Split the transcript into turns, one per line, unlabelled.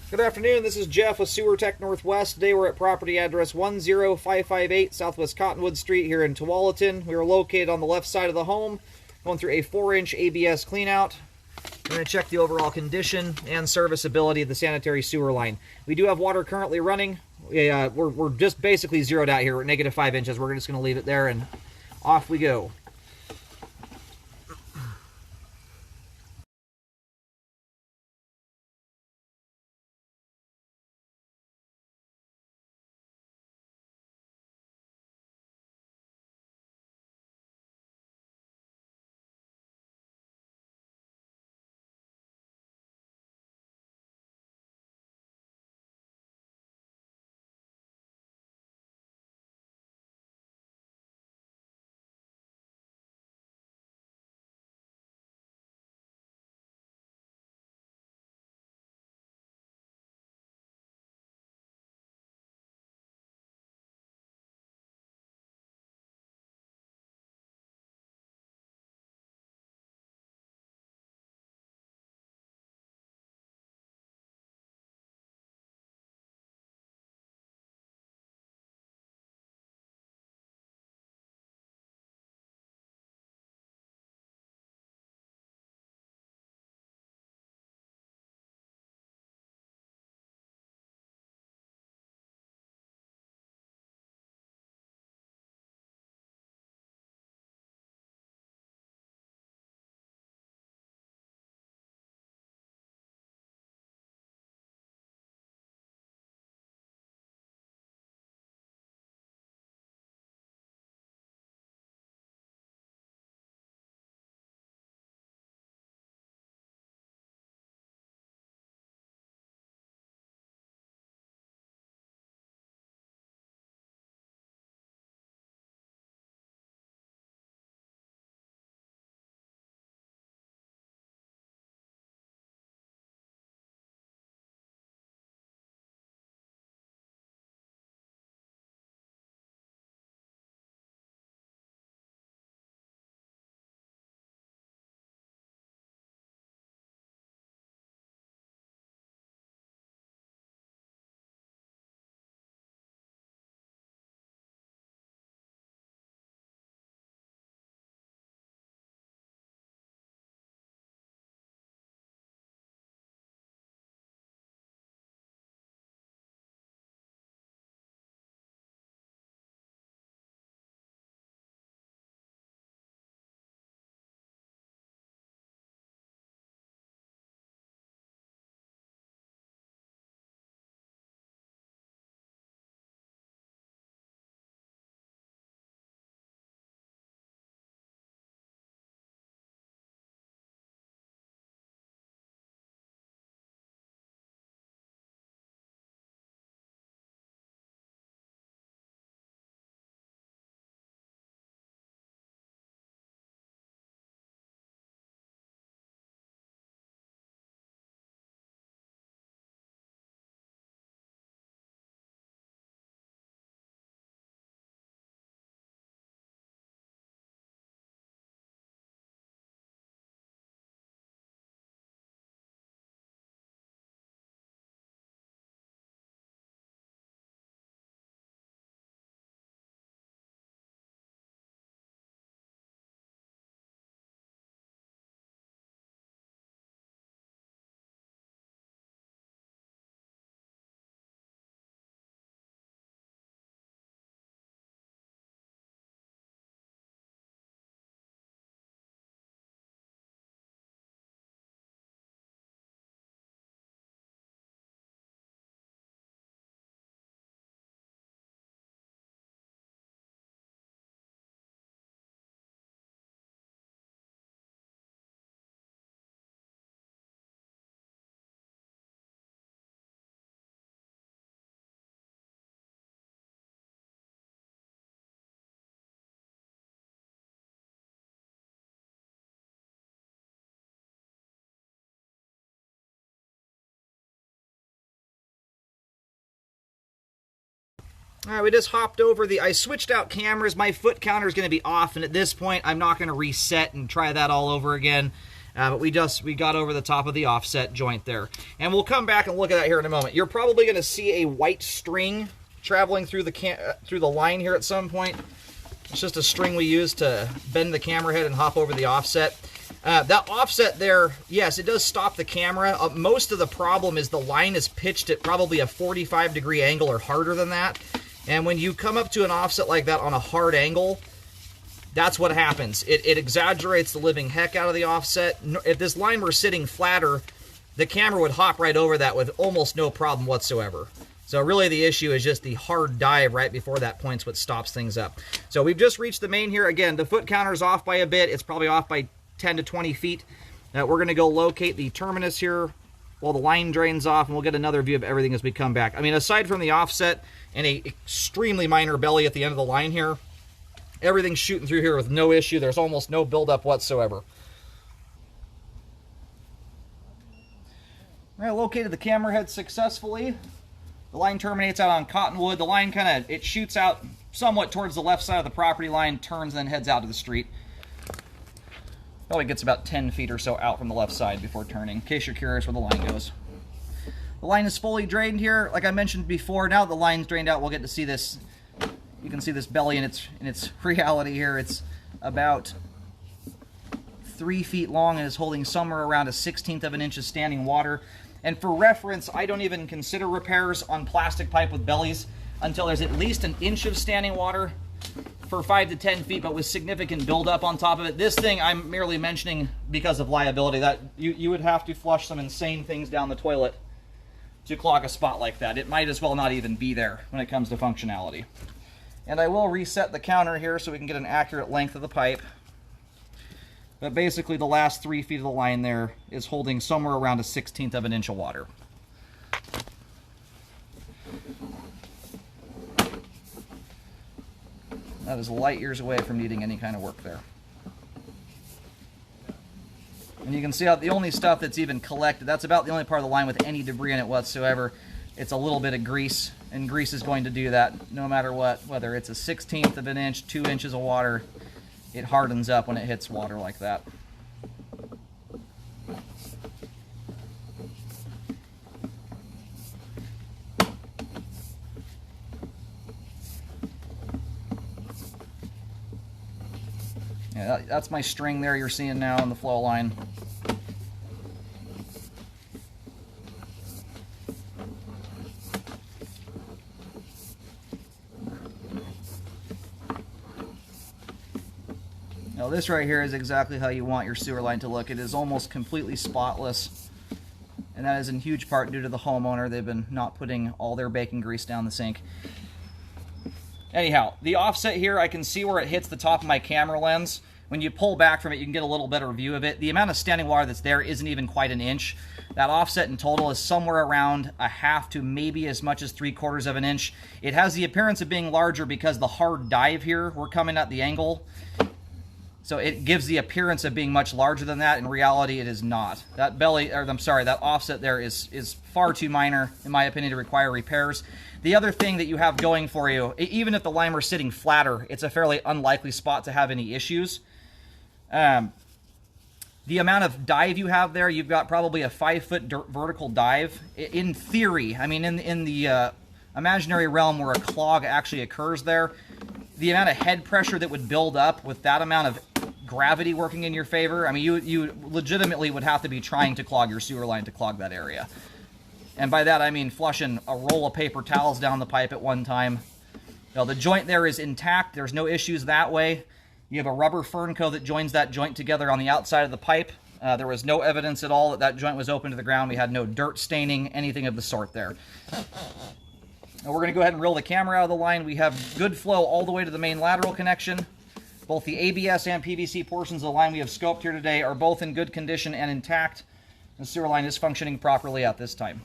Good afternoon, this is Jeff with Sewer Tech Northwest. Today we're at property address 10558 Southwest Cottonwood Street here in Tualatin. We are located on the left side of the home, going through a 4-inch ABS cleanout. We're going to check the overall condition and serviceability of the sanitary sewer line. We do have water currently running. We're just basically zeroed out here. We're at -5 inches. We're just going to leave it there and off we go. Alright, we just hopped over I switched out cameras. My foot counter is going to be off, and at this point, I'm not going to reset and try that all over again. But we got over the top of the offset joint there. And we'll come back and look at that here in a moment. You're probably going to see a white string traveling through the line here at some point. It's just a string we use to bend the camera head and hop over the offset. That offset there, yes, it does stop the camera. Most of the problem is the line is pitched at probably a 45-degree angle or harder than that. And when you come up to an offset like that on a hard angle, that's what happens. It exaggerates the living heck out of the offset. If this line were sitting flatter, the camera would hop right over that with almost no problem whatsoever. So really the issue is just the hard dive right before that point's what stops things up. So we've just reached the main here. Again, the foot counter's off by a bit. It's probably off by 10 to 20 feet. We're going to go locate the terminus here while the line drains off, and we'll get another view of everything as we come back. I mean, aside from the offset and a extremely minor belly at the end of the line here, everything's shooting through here with no issue. There's almost no buildup whatsoever. All right, located the camera head successfully. The line terminates out on cottonwood. The line it shoots out somewhat towards the left side of the property line, turns, and then heads out to the street. Probably gets about 10 feet or so out from the left side before turning, in case you're curious where the line goes. The line is fully drained here. Like I mentioned before, now that the line's drained out, we'll get to see this. You can see this belly in its reality here. It's about 3 feet long and is holding somewhere around 1/16 of an inch of standing water. And for reference, I don't even consider repairs on plastic pipe with bellies until there's at least an inch of standing water for 5 to 10 feet, but with significant buildup on top of it. This thing I'm merely mentioning because of liability. That you would have to flush some insane things down the toilet to clog a spot like that. It might as well not even be there when it comes to functionality. And I will reset the counter here so we can get an accurate length of the pipe. But basically the last 3 feet of the line there is holding somewhere around 1/16 of an inch of water. That is light years away from needing any kind of work there. And you can see how the only stuff that's even collected, that's about the only part of the line with any debris in it whatsoever. It's a little bit of grease, and grease is going to do that no matter what, whether it's 1/16 of an inch, 2 inches of water. It hardens up when it hits water like that. Yeah, that's my string there you're seeing now on the flow line. Now this right here is exactly how you want your sewer line to look. It is almost completely spotless, and that is in huge part due to the homeowner. They've been not putting all their bacon grease down the sink. Anyhow, the offset here, I can see where it hits the top of my camera lens. When you pull back from it, you can get a little better view of it. The amount of standing water that's there isn't even quite an inch. That offset in total is somewhere around 1/2 to maybe as much as 3/4 of an inch. It has the appearance of being larger because the hard dive here, we're coming at the angle. So it gives the appearance of being much larger than that. In reality, it is not. That belly, or I'm sorry, that offset there is far too minor, in my opinion, to require repairs. The other thing that you have going for you, even if the line were sitting flatter, it's a fairly unlikely spot to have any issues. The amount of dive you have there, you've got probably a 5-foot vertical dive. In theory, I mean, in the imaginary realm where a clog actually occurs there, the amount of head pressure that would build up with that amount of gravity working in your favor, I mean, you legitimately would have to be trying to clog your sewer line to clog that area. And by that, I mean flushing a roll of paper towels down the pipe at one time. Now, the joint there is intact. There's no issues that way. You have a rubber fernco that joins that joint together on the outside of the pipe. There was no evidence at all that that joint was open to the ground. We had no dirt staining, anything of the sort there. Now we're going to go ahead and reel the camera out of the line. We have good flow all the way to the main lateral connection. Both the ABS and PVC portions of the line we have scoped here today are both in good condition and intact. The sewer line is functioning properly at this time.